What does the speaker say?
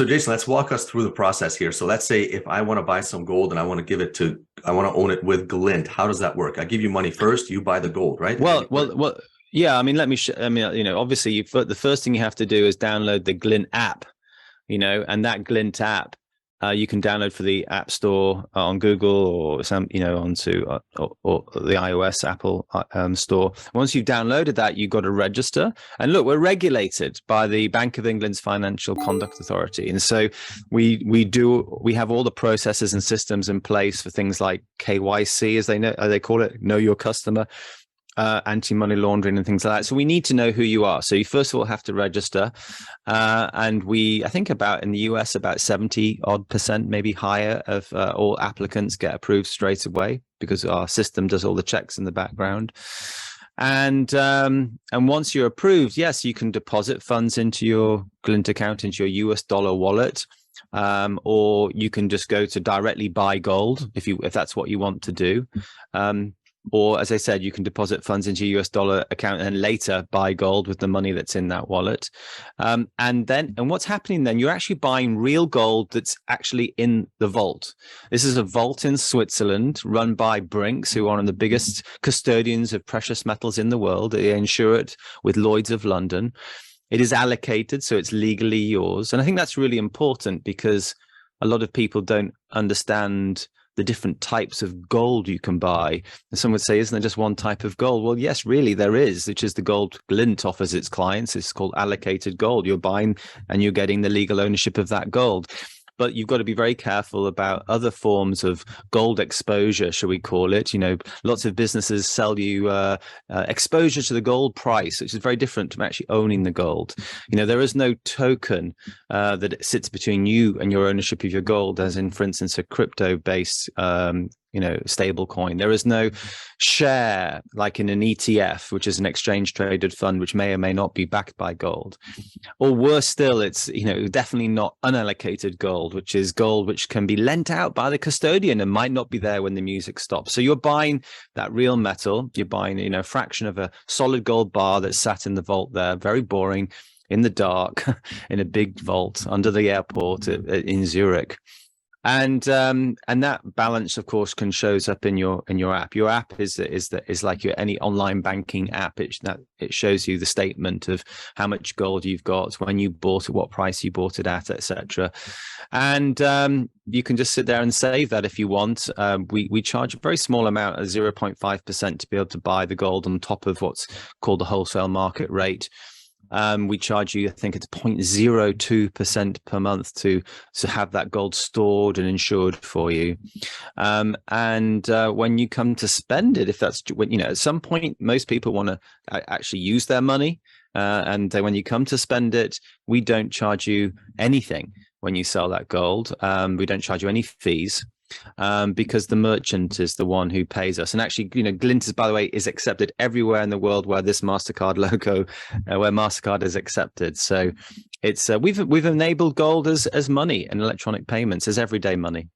So Jason, let's walk us through the process here. So let's say if I want to buy some gold and I want to own it with Glint. How does that work? I give you money first, you buy the gold, right? And then Well, you put well, it. well. Yeah, I mean, I mean, obviously, the first thing you have to do is download the Glint app. And that Glint app, you can download for the App Store on Google or some, onto or the iOS Apple store. Once you've downloaded that, you've got to register. And look, we're regulated by the Bank of England's Financial Conduct Authority, and so we have all the processes and systems in place for things like KYC, as they call it, know your customer. Anti-money laundering and things like that. So we need to know who you are. So you first of all have to register. And I think in the US, about 70% maybe higher of all applicants get approved straight away because our system does all the checks in the background. And once you're approved, yes, you can deposit funds into your Glint account, into your US dollar wallet. Or you can just go to directly buy gold if that's what you want to do. Or, as I said, you can deposit funds into your US dollar account and later buy gold with the money that's in that wallet. And what's happening then? You're actually buying real gold that's actually in the vault. This is a vault in Switzerland run by Brinks, who are one of the biggest custodians of precious metals in the world. They insure it with Lloyd's of London. It is allocated, so it's legally yours. And I think that's really important because a lot of people don't understand the different types of gold you can buy. And some would say, isn't there just one type of gold? Well, yes, really, there is, which is the gold Glint offers its clients. It's called allocated gold. You're buying and you're getting the legal ownership of that gold. But you've got to be very careful about other forms of gold exposure, shall we call it. Lots of businesses sell you exposure to the gold price, which is very different from actually owning the gold. There is no token that sits between you and your ownership of your gold, as in, for instance, a crypto-based stable coin. There is no share like in an ETF, which is an exchange traded fund, which may or may not be backed by gold. Or worse still, it's definitely not unallocated gold, which is gold which can be lent out by the custodian and might not be there when the music stops. So you're buying that real metal. You're buying a fraction of a solid gold bar that's sat in the vault there, very boring, in the dark, in a big vault under the airport in Zurich. And that balance, of course, shows up in your app. Your app is like any online banking app. It shows you the statement of how much gold you've got, when you bought it, what price you bought it at, etc. And you can just sit there and save that if you want. We charge a very small amount, of 0.5%, to be able to buy the gold on top of what's called the wholesale market rate. We charge you, I think it's 0.02% per month to have that gold stored and insured for you. And when you come to spend it, if that's at some point, most people want to actually use their money. And when you come to spend it, we don't charge you anything when you sell that gold. We don't charge you any fees. Because the merchant is the one who pays us. And actually, Glint is, by the way, is accepted everywhere in the world where this MasterCard logo, where MasterCard is accepted. So it's we've enabled gold as money and electronic payments, as everyday money.